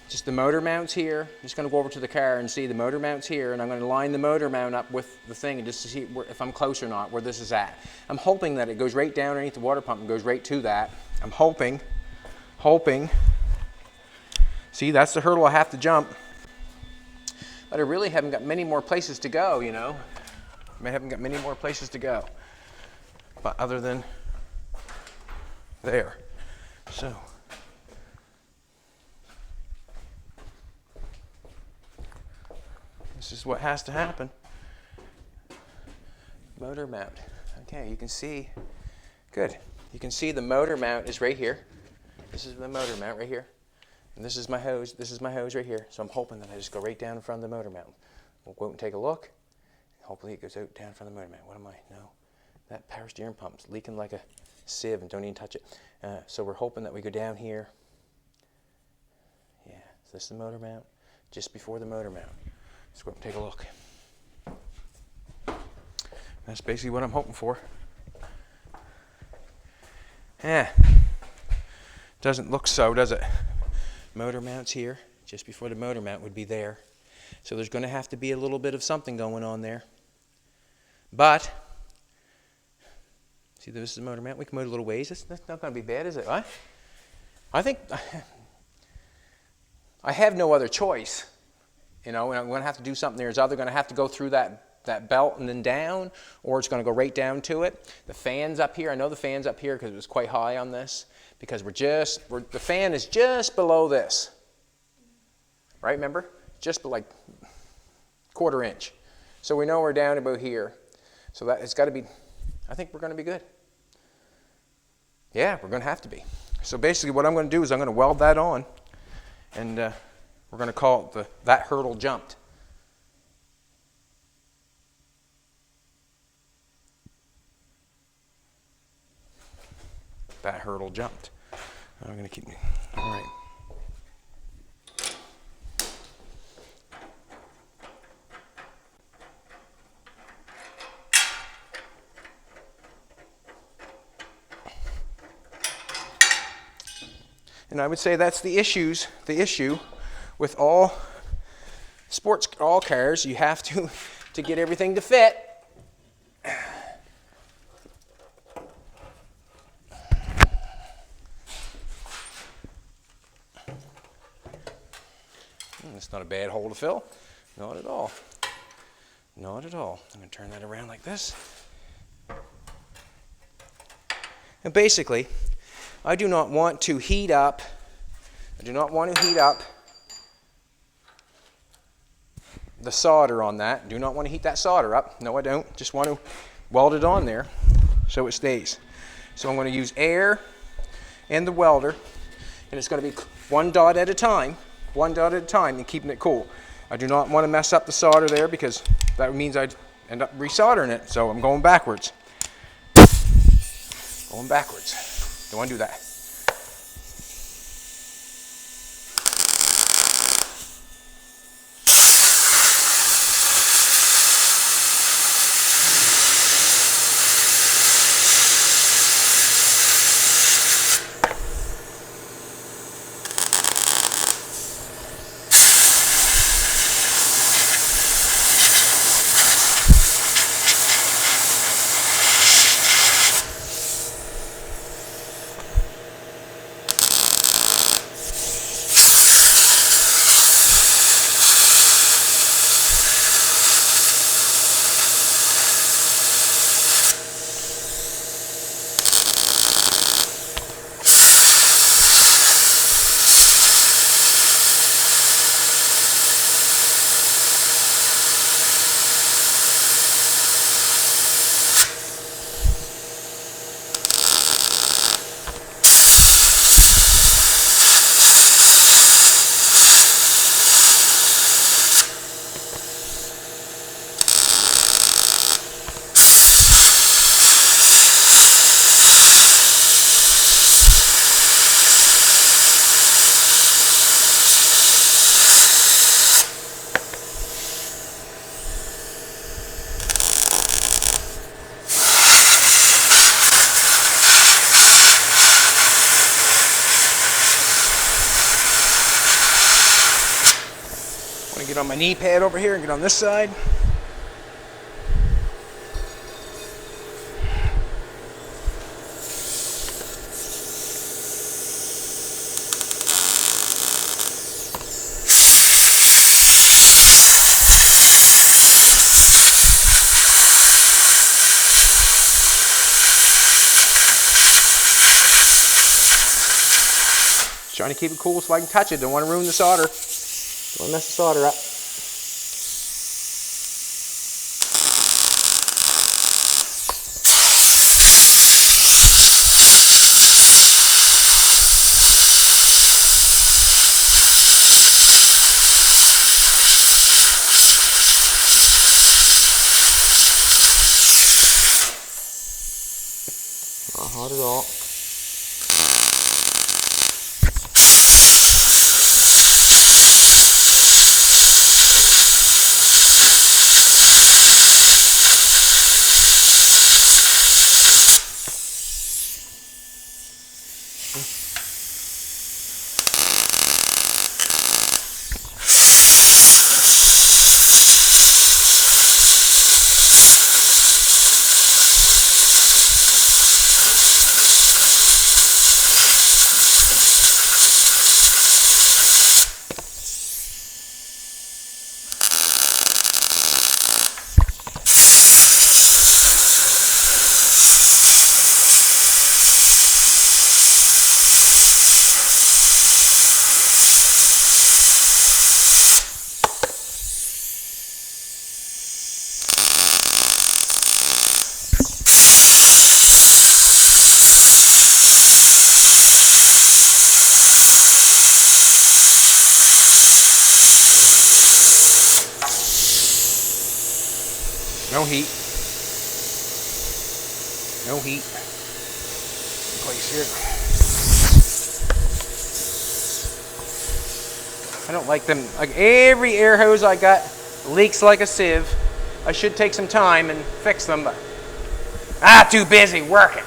A: Just the motor mounts here. I'm just going to go over to the car and see the motor mounts here, and I'm going to line the motor mount up with the thing and just to see if I'm close or not, where this is at. I'm hoping that it goes right down underneath the water pump and goes right to that. I'm hoping. See, that's the hurdle I have to jump. But I really haven't got many more places to go, you know. I haven't got many more places to go. But other than there. So. This is what has to happen. Motor mount. Okay, you can see. Good. You can see the motor mount is right here. This is the motor mount right here. And this is my hose. This is my hose right here. So I'm hoping that I just go right down in front of the motor mount. We'll go out and take a look. Hopefully it goes out down in front of the motor mount. What am I? No. That power steering pump's leaking like a sieve and don't even touch it. So we're hoping that we go down here. Yeah, so this is the motor mount. Just before the motor mount. Let's go up and take a look. That's basically what I'm hoping for. Yeah. Doesn't look so, does it? Motor mount's here. Just before the motor mount would be there. So there's going to have to be a little bit of something going on there. But, see, this is the motor mount. We can move it a little ways. That's not going to be bad, is it? Huh? I think I have no other choice. You know, and I'm going to have to do something there. It's either going to have to go through that belt and then down, or it's going to go right down to it. The fan's up here. I know the fan's up here because it was quite high on this, because the fan is just below this. Right, remember? Just like 1/4 inch. So we know we're down about here. So that it's got to be, I think we're going to be good. Yeah, we're going to have to be. So basically what I'm going to do is I'm going to weld that on, and we're going to call it that hurdle jumped. That hurdle jumped. I'm going to keep, all right. And I would say that's the issue with all cars. You have to get everything to fit. It's not a bad hole to fill. Not at all. Not at all. I'm going to turn that around like this. And basically, I do not want to heat up. I do not want to heat up the solder on that. Do not want to heat that solder up. No, I don't. Just want to weld it on there so it stays. So I'm going to use air and the welder, and it's going to be one dot at a time. One dot at a time, and keeping it cool. I do not want to mess up the solder there because that means I'd end up resoldering it. So I'm going backwards. Going backwards. Don't want to do that. Get on my knee pad over here and get on this side. Trying to keep it cool so I can touch it. Don't want to ruin the solder. Don't want to mess the solder up. Not hot at all. No heat. No heat. Place here. I don't like them. Like every air hose I got leaks like a sieve. I should take some time and fix them, but too busy working.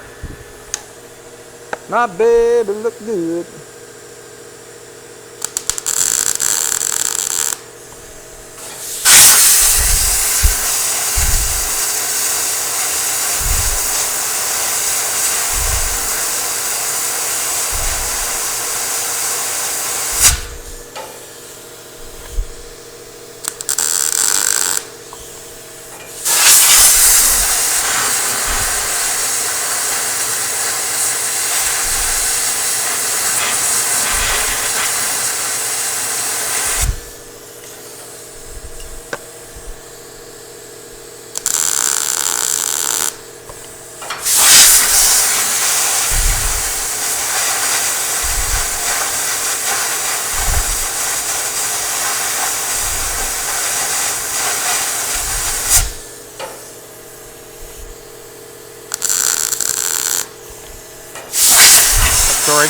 A: My baby look good. Sorry.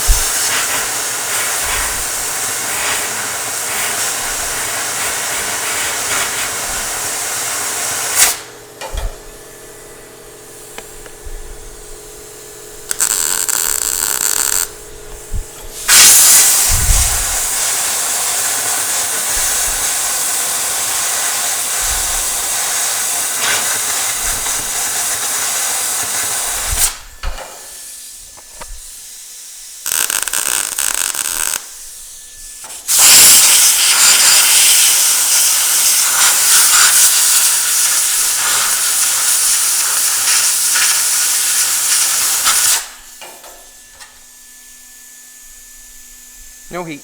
A: No heat.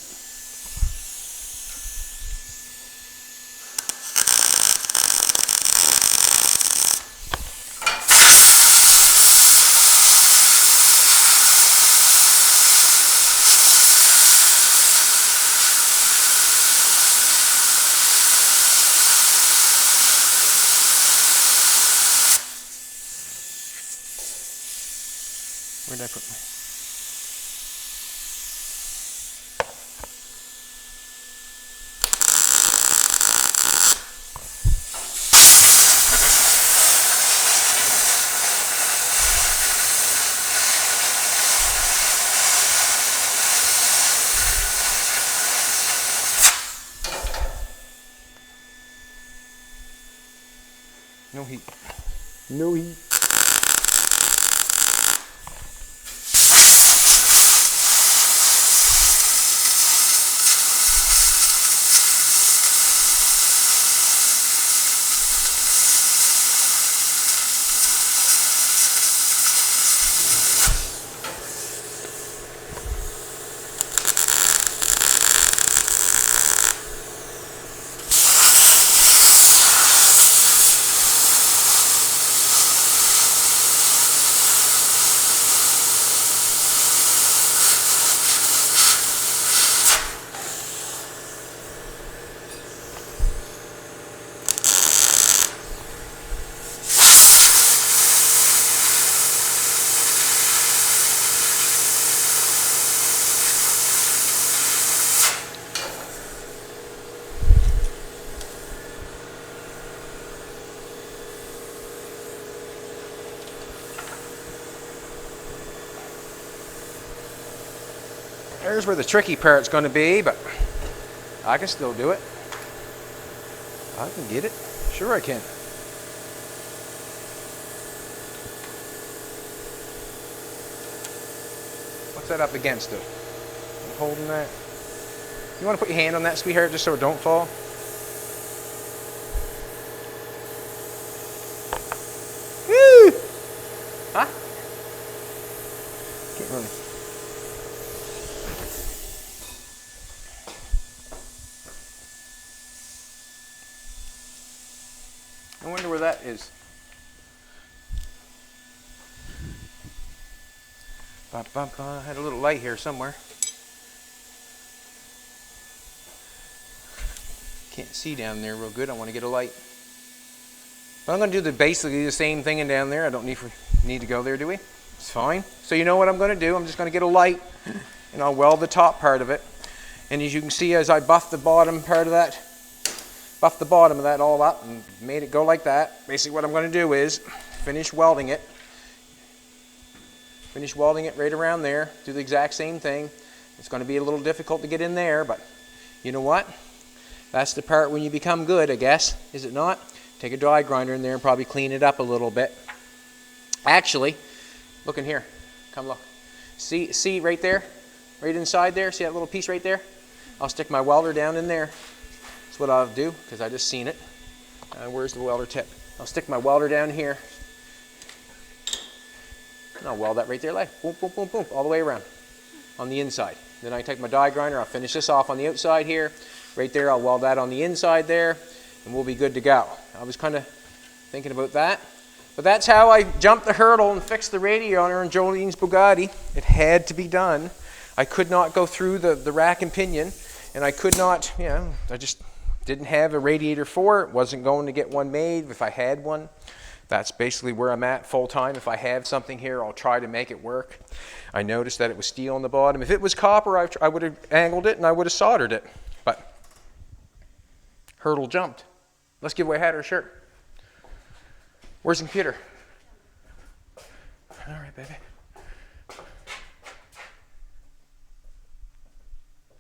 A: Where did I put my... No heat. No heat. There's where the tricky part's going to be, but I can still do it. I can get it. Sure I can. What's that up against it? I'm holding that. You want to put your hand on that, sweetheart, just so it don't fall? Woo! Huh? Can't really. I wonder where that is. I had a little light here somewhere. Can't see down there real good. I want to get a light. But I'm going to do basically the same thing in down there. I don't need to go there, do we? It's fine. So you know what I'm going to do? I'm just going to get a light, and I'll weld the top part of it. And as you can see, as I buff the bottom part of that, all up and made it go like that, basically what I'm going to do is finish welding it right around there, do the exact same thing. It's going to be a little difficult to get in there, but you know what? That's the part when you become good, I guess, is it not? Take a die grinder in there and probably clean it up a little bit. Actually, look in here. Come look. See right there? Right inside there? See that little piece right there? I'll stick my welder down in there. That's what I'll do, because I just seen it. Where's the welder tip? I'll stick my welder down here. And I'll weld that right there, like boom, boom, boom, boom, all the way around on the inside. Then I take my die grinder, I'll finish this off on the outside here. Right there, I'll weld that on the inside there, and we'll be good to go. I was kind of thinking about that. But that's how I jumped the hurdle and fixed the radiator in Jolene's Bugatti. It had to be done. I could not go through the rack and pinion, and I could not, I just didn't have a radiator for it. Wasn't going to get one made if I had one. That's basically where I'm at full time. If I have something here, I'll try to make it work. I noticed that it was steel on the bottom. If it was copper, I would have angled it and I would have soldered it. But hurdle jumped. Let's give away a hat or a shirt. Where's the computer? All right, baby.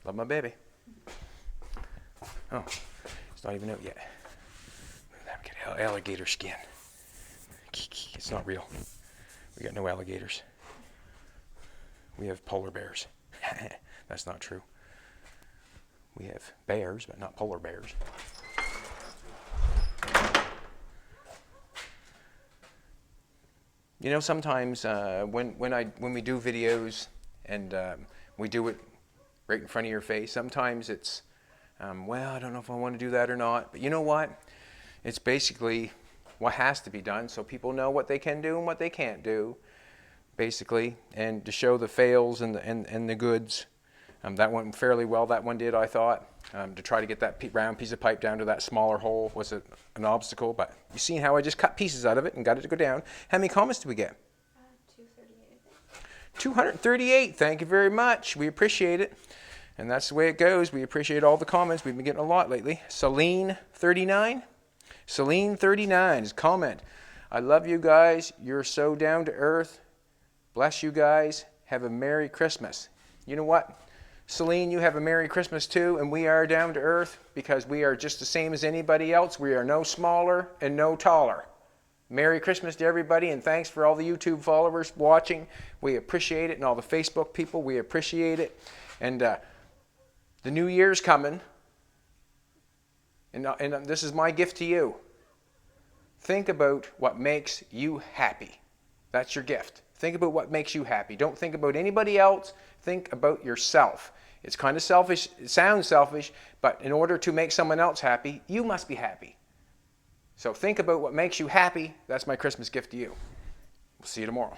A: Love my baby. Oh, it's not even out yet. Get alligator skin. It's not real. We got no alligators. We have polar bears. That's not true. We have bears, but not polar bears. You know, sometimes when we do videos and we do it right in front of your face, sometimes it's, well, I don't know if I want to do that or not. But you know what? It's basically what has to be done so people know what they can do and what they can't do, basically, and to show the fails and the goods. That went fairly well, that one did, I thought. To try to get that round piece of pipe down to that smaller hole was an obstacle, but you seen how I just cut pieces out of it and got it to go down. How many comments did we get?
B: 238.
A: 238, thank you very much. We appreciate it. And that's the way it goes. We appreciate all the comments. We've been getting a lot lately. Celine39? Celine39 is comment. I love you guys. You're so down to earth. Bless you guys. Have a Merry Christmas. You know what? Celine, you have a Merry Christmas too, and we are down to earth because we are just the same as anybody else. We are no smaller and no taller. Merry Christmas to everybody, and thanks for all the YouTube followers watching. We appreciate it, and all the Facebook people, we appreciate it. And the new year's coming, and this is my gift to you. Think about what makes you happy. That's your gift. Think about what makes you happy. Don't think about anybody else. Think about yourself. It's kind of selfish. It sounds selfish, but in order to make someone else happy, you must be happy. So think about what makes you happy. That's my Christmas gift to you. We'll see you tomorrow.